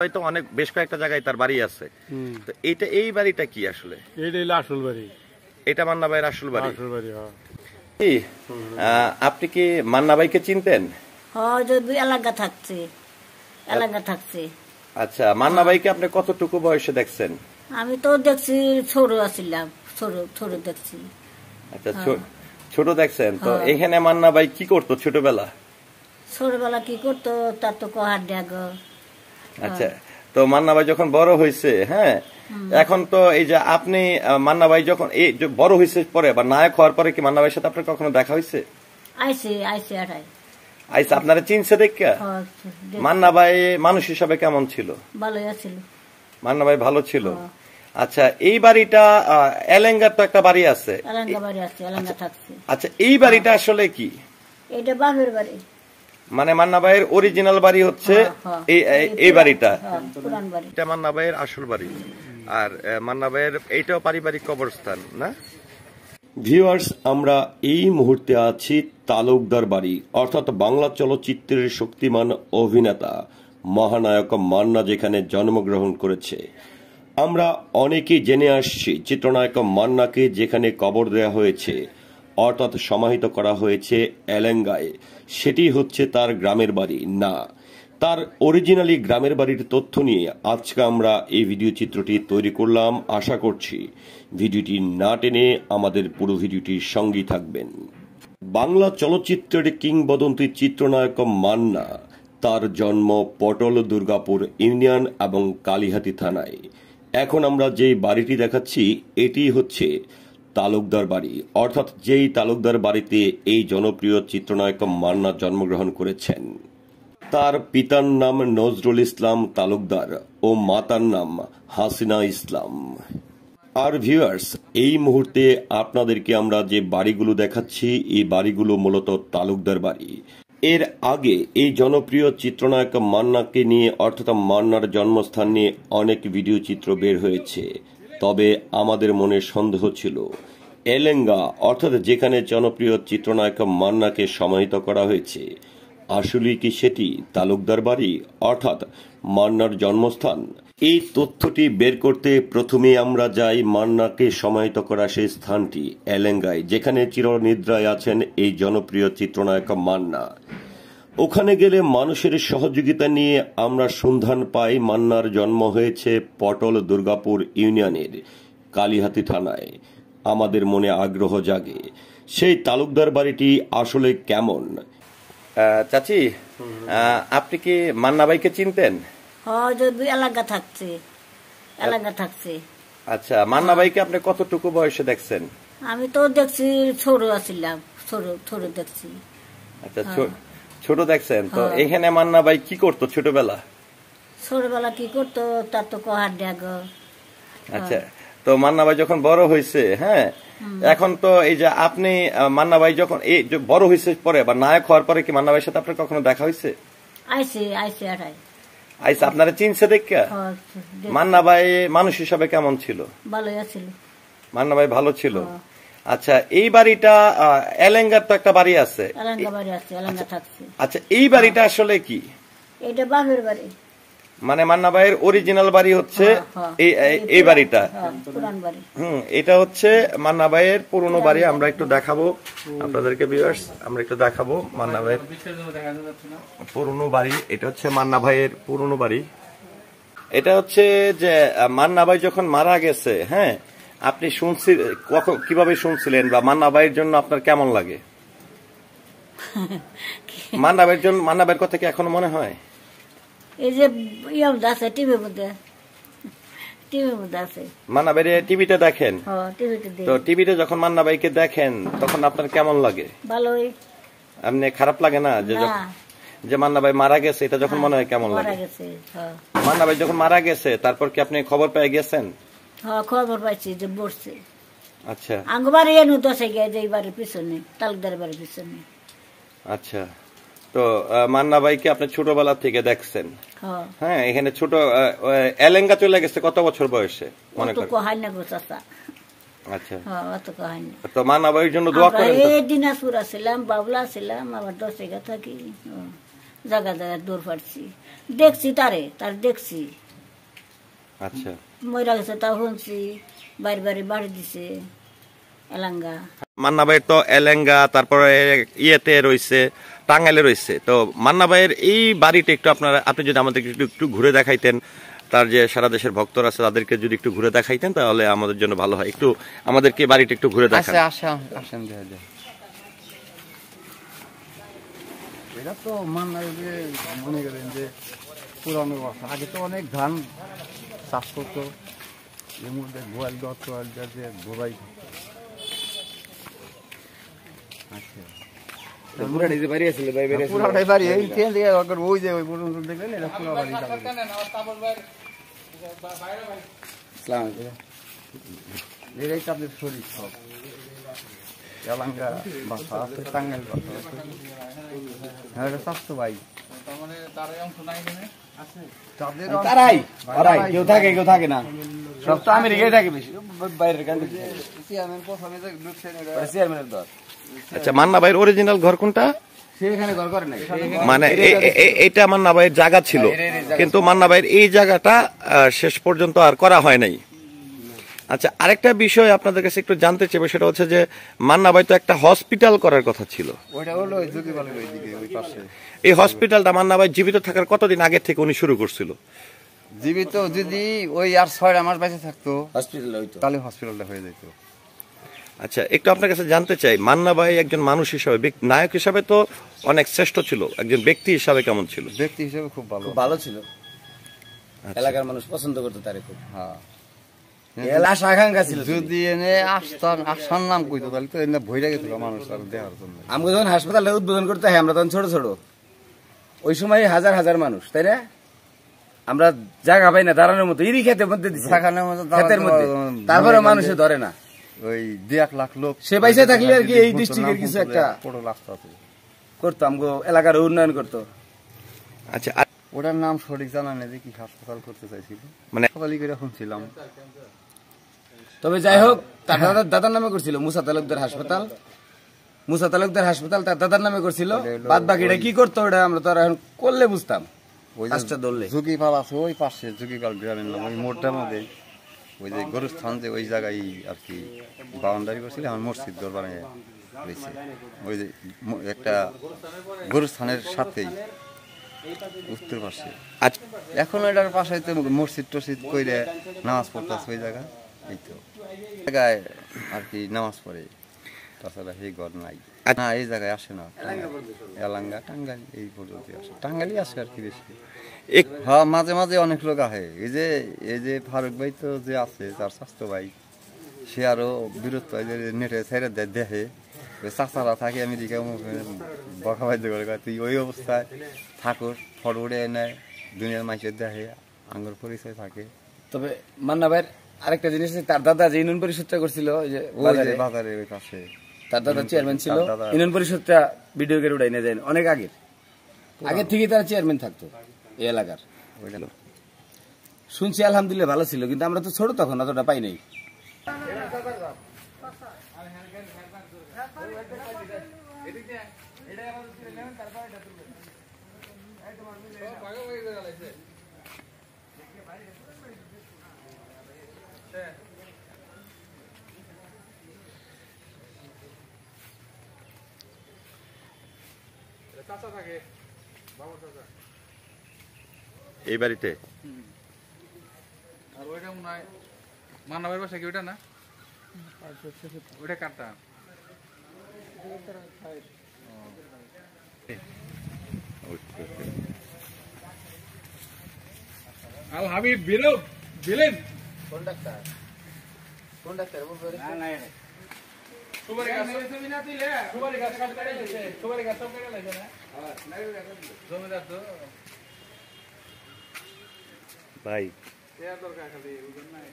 হয়তো অনেক বেশ কয়েকটা জায়গায় তার বাড়ি আছে। তো এই বাড়িটা কি আসলে? এটা হলো আসল বাড়ি। এটা মান্না ভাইয়ের আসল বাড়ি। আসল বাড়ি, হ্যাঁ। আপনি কি মান্না ভাইকে চিনতেন? হ্যাঁ, যদি এলাকা থাকছে। আচ্ছা, মান্না ভাইকে আপনি কতটুকু বয়সে দেখছেন? আমি তো দেখছি ছোট আছিলাম, ছোট দেখছি। আচ্ছা, ছোট দেখছেন। তো এখানে মান্না ভাই কি করতো ছোটবেলা কি করতো তার তো কহার দেগ। আচ্ছা, তো মান্না ভাই যখন বড় হয়েছে, হ্যাঁ, এখন তো এই যে আপনি মান্না ভাই যখন এই বড় হয়েছে পরে বা নায়ক হওয়ার পরে কি মান্না ভাইয়ের সাথে আপনার কখনো দেখা হয়েছে? আইসে আপনারা চিনছে দেখা? মান্না ভাই মানুষ হিসাবে কেমন ছিল? ভালোই ছিল। মান্না ভাই ভালো ছিল। আচ্ছা, এই বাড়িটা এলেঙ্গার তো একটা বাড়ি আছে। আচ্ছা, এই বাড়িটা আসলে কি? এটা বাপের বাড়ি। মানে মান্না ভাইয়ের অরিজিনাল বাড়ি হচ্ছে এই বাড়িটা। এটা মান্না ভাইয়ের আসল বাড়ি। আর মান্না ভাইয়ের এইটাও পারিবারিক কবরস্থান, না? ভিউয়ার্স, আমরা এই মুহূর্তে আছি তালুকদার বাড়ি, অর্থাৎ বাংলা চলচ্চিত্রের শক্তিমান অভিনেতা মহানায়ক মান্না যেখানে জন্মগ্রহণ করেছে। আমরা অনেকেই জেনে আসছি চিত্রনায়ক মান্নাকে যেখানে কবর দেওয়া হয়েছে, অর্থাৎ সমাহিত করা হয়েছে এলেঙ্গায়, সেটি হচ্ছে তার গ্রামের বাড়ি না। তার অরিজিনালি গ্রামের বাড়ির তথ্য নিয়ে আজকে আমরা এই ভিডিও চিত্রটি তৈরি করলাম। আশা করছি ভিডিওটি না টেনে আমাদের পুরো ভিডিওটির সঙ্গেই থাকবেন। বাংলা চলচ্চিত্রের কিংবদন্তি চিত্রনায়ক মান্না, তার জন্ম পটল দুর্গাপুর ইউনিয়ন এবং কালিহাতী থানায়। এখন আমরা যেই বাড়িটি দেখাচ্ছি এটি হচ্ছে তালুকদার বাড়ি, অর্থাৎ যেই তালুকদার বাড়িতে এই জনপ্রিয় চিত্রনায়ক মান্না জন্মগ্রহণ করেছেন। তার পিতার নাম নজরুল ইসলাম তালুকদার ও মাতার নাম হাসিনা ইসলাম। আর ভিউয়ার্স, এই মুহূর্তে আপনাদেরকে আমরা যে বাড়িগুলো দেখাচ্ছি এই বাড়িগুলো মূলত তালুকদার বাড়ি। এর আগে এই জনপ্রিয় চিত্রনায়ক মান্নাকে নিয়ে, অর্থাৎ মান্নার জন্মস্থান নিয়ে অনেক ভিডিও চিত্র বের হয়েছে। তবে আমাদের মনে সন্দেহ ছিল এলেঙ্গা, অর্থাৎ যেখানে জনপ্রিয় চিত্রনায়ক মান্নাকে সমাহিত করা হয়েছে, আসলে কি সেটি তালুকদার বাড়ি, অর্থাৎ মান্নার জন্মস্থান? এই তথ্যটি বের করতে প্রথমে আমরা যাই মান্নাকে সমাহিত করা সেই স্থানটি এলেঙ্গায়, যেখানে চিরনিদ্রায় আছেন এই জনপ্রিয় চিত্রনায়ক মান্না। ওখানে গেলে মানুষের সহযোগিতা নিয়ে আমরা সন্ধান পাই মান্নার জন্ম হয়েছে পটল দুর্গাপুর ইউনিয়নের কালিহাতী থানায়। আমাদের মনে আগ্রহ জাগে সেই তালুকদার বাড়িটি আসলে কেমন। চাচি, আপনি কি মান্না ভাইকে চিনতেন? হ্যাঁ, যদি এলাকা থাকছে। আচ্ছা, মান্না ভাইকে আপনি কতটুকু বয়সে দেখছেন? আমি তো দেখছি ছোট আছিলাম, ছোট দেখছি। আচ্ছা, ছোট দেখছেন। তো এখানে মান্না ভাই কি করতো ছোটবেলা কি করতো তার তো কহার দেগ। আচ্ছা, তো মান্না ভাই যখন বড় হয়েছে, হ্যাঁ, এখন তো এই যে আপনি মান্না ভাই যখন এই বড় হয়েছে পরে বা নায়ক হওয়ার পরে কি মান্না ভাইয়ের সাথে আপনার কখনো দেখা হয়েছে? আইসে আপনারা চিনছে দেখা? মান্না ভাই মানুষ হিসাবে কেমন ছিল? ভালোই ছিল। মান্না ভাই ভালো ছিল। আচ্ছা, এই বাড়িটা এলেঙ্গার তো একটা বাড়ি আছে। আচ্ছা, এই বাড়িটা আসলে কি? এটা বাপের বাড়ি। মানে মান্না ভাইয়ের অরিজিনাল বাড়ি হচ্ছে এই বাড়িটা। এটা হচ্ছে মান্না ভাইয়ের পুরনো বাড়ি। আমরা একটু দেখাবো আপনাদেরকে ভিউয়ার্স, আমরা একটু দেখাবো মান্না ভাইয়ের পুরনো বাড়ি। এটা হচ্ছে মান্না ভাইয়ের পুরনো বাড়ি। এটা হচ্ছে যে মান্না ভাই যখন মারা গেছে, হ্যাঁ, আপনি কিভাবে শুনছিলেন বা মান্না ভাইয়ের জন্য আপনার কেমন লাগে? মান্না ভাইয়ের কথা কি এখনো মনে হয়? এই যে আছে টিভির মধ্যে আছে মান্না ভাই টিভিতে দেখেন? তো টিভিতে যখন মান্না ভাইকে দেখেন তখন আপনার কেমন লাগে? ভালোই। এমনি খারাপ লাগে না যে মান্না ভাই মারা গেছে? এটা যখন মনে হয় কেমন লাগে? মান্না ভাই যখন মারা গেছে তারপর কি আপনি খবর পেয়ে গেছেন? খবর পাইছি যে বসছে। আচ্ছা, আঙ্গবাড়ি এনু দশে গিয়ে যে বাড়ির পিছনে, তালুকদার বাড়ির পিছনে। আচ্ছা, তো মান্না ভাইকে আপনি ছোটবেলা থেকে দেখছেন? হ্যাঁ, এখানে ছোট এলেঙ্গা চলে গেছে কত বছর বয়সে মনে করেন? আচ্ছা, তো মান্না ভাইয়ের জন্য দোয়া করেন? দিনাজপুর ছিলাম, বাবলা ছিলাম, আবার 10 থাকি। জায়গা জায়গায় দৌড় পাচ্ছি, দেখছি তার দেখছি। আচ্ছা, মরা গেছে তাও শুনছি, বাড়ি বাড়ি বাড়ি দিছে এলাঙ্গা। মান্না ভাইয়ের তো এলেঙ্গা, তারপরে ইয়েতে রয়েছে, টাঙ্গাইলে রয়েছে। তো মান্না ভাইয়ের এই বাড়িটা একটু আপনি যদি আমাদেরকে একটু ঘুরে দেখাইতেন, তার যে সারা দেশের ভক্তরা আছে তাদেরকে যদি একটু ঘুরে দেখাইতেন তাহলে আমাদের জন্য ভালো হয়। একটু আমাদেরকে বাড়িটা একটু ঘুরে দেখান। এটা তো মান্না যে মনে করেন যে পুরানো কথা, আগে তো অনেক ধান চাষ করতো, এর মধ্যে গোয়াল যে গোবাই। আচ্ছা, পুরাটাই বাড়ি আছে, পুরাটাই বাড়ি এই ট্রেন থেকে ওই যে ওই পর্যন্ত দেখলেন, এটা পুরো বাড়ি। এটাই তো আপনার শরীর সব এলাঙ্গা বাসা আছে, টাঙ্গাইল বাসা আছে। হ্যাঁ, এটা স্বাস্থ্য ভাই। কেউ থাকে না, সব তো আমেরিকায় থাকে বেশি, বাইরের চেয়ারম্যানের দল। আচ্ছা, মান্না ভাইয়ের অরিজিনাল ঘর কোনটা? সেখানে ঘর করে নাই, মানে এটা মান্না ভাইয়ের জায়গা ছিল, কিন্তু মান্না ভাইয়ের এই জায়গাটা শেষ পর্যন্ত আর করা হয় নাই। আচ্ছা, আরেকটা বিষয় আপনাদের কাছে একটু জানতে চাইবো, সেটা হচ্ছে যে মান্না ভাই তো একটা হসপিটাল করার কথা ছিল। ওইটা হলো ওই জুগিবালের ওইদিকে, ওই পাশে। এই হসপিটালটা মান্না ভাই জীবিত থাকার কতদিন আগে থেকে উনি শুরু করছিল? জীবিত যদি ওই আর 6 মাস বেঁচে থাকতো হসপিটাল হইতো, তাহলে হসপিটালটা হয়ে যেত। আচ্ছা, একটু আপনার কাছে জানতে চাই, মান্না ভাই একজন মানুষ হিসাবে, নায়ক হিসাবে তো অনেক শ্রেষ্ঠ ছিল, একজন ব্যক্তি হিসাবে কেমন ছিল? ব্যক্তি হিসাবে খুব ভালো ছিল, এলাকার মানুষ পছন্দ করতো তারে খুব। হ্যাঁ, যদি এনে আসার নাম কইতো তাহলে তো এনে ভইরা গেছিল মানুষ আর দেখার জন্য। আমরা যখন হাসপাতালটা উদ্বোধন করতে হয়, আমরা তখন ছোট ছোট, ওই সময় হাজার হাজার মানুষ, তাই না? আমরা জায়গা পাই না দাঁড়ানোর মতো, ইরি খেতের মধ্যে খেতের মধ্যে, তারপরে মানুষে ধরে না। ওই 1 লাখ লোক সে পয়সা থাকলে আর কি এই ডিস্ট্রিক্টের কিছু একটা করতো, আমগো এলাকার উন্নয়ন করতো। আচ্ছা, ওটার নাম সঠিক জানা নেই যে কি হাসপাতাল করতে চাইছিল, মানে হাসপাতালই করে শুনছিলাম। তবে যাই হোক, তার দাদার নামে করছিল মুসা তালুকদার হাসপাতাল। মুসা তালুকদার হাসপাতাল তার দাদার নামে করছিল। বাদ বাকিটা কি করতো ওটা আমরা তো এখন করলে বুঝতাম। ওই ঝুঁকিপাল আছে ওই পাশে, ঝুঁকিপাল গ্রামের নাম, ওই মোড়টার মধ্যে ওই যে গরুস্থান, যে ওই জায়গায় আর কি বাউন্ডারি করছিল, আমার মসজিদ ঘর বানিয়ে রয়েছে। ওই যে একটা গরুস্থানের সাথেই উত্তর পাশে। এখন ওইটার পাশে তো মসজিদ টসজিদ কইরে নামাজ পড়তেছে ওই জায়গা, এই তো জায়গায় আর কি নামাজ পড়ে, তাছাড়া সেই ঘর নাই না, এই জায়গায় আসে না। এলাঙ্গা টাঙ্গাইল এই পর্যন্ত আসে, টাঙ্গাইলই আসে আর কি বেশি। হ্যাঁ, মাঝে মাঝে অনেক লোক আহে। এই যে ফারুক ভাই তো যে আছে, তার স্বাস্থ্য ভাই, সে আরো বিরক্ত হয় যে নেটে ছেড়ে দেখে চাচারা থাকে আমেরিকা, বকা বাধ্য করে, তুই ওই অবস্থায় থাকুর, ফটো উঠে নেয়, দুনিয়ার মাইসের দেখে, আঙ্গুর পরিচয় থাকে। তবে মান্না ভাইয়ের আরেকটা জিনিস, তার দাদা যে ইউনিয়ন পরিষদটা করছিল বাজারে ওই পাশে, তার দাদা চেয়ারম্যান ছিল। ইউনিয়ন পরিষদটা ভিডিও করে উঠাই নিয়ে যায় অনেক আগের থেকে তারা চেয়ারম্যান থাকতো এই এলাকার। শুনছি আলহামদুলিল্লাহ ভালো ছিল, কিন্তু আমরা তো ছোট তখন, অতটা পাই নাই। এই বাড়িতে আর ওইটা মনে হয় মান্না ভাইয়ের বাসা কি ওইটা না? ওইটা কাটটা আল হাবিব বিরব বিলেন কোন ডাক্তার না না সুপারি গাছ তুমি না দিলে সুপারি গাছ কাট করে দিয়েছে, সুপারি গাছ সব কেটে লাগবে না। হ্যাঁ, জমিদার তো ভাই দরকার খালি ওজন নাই।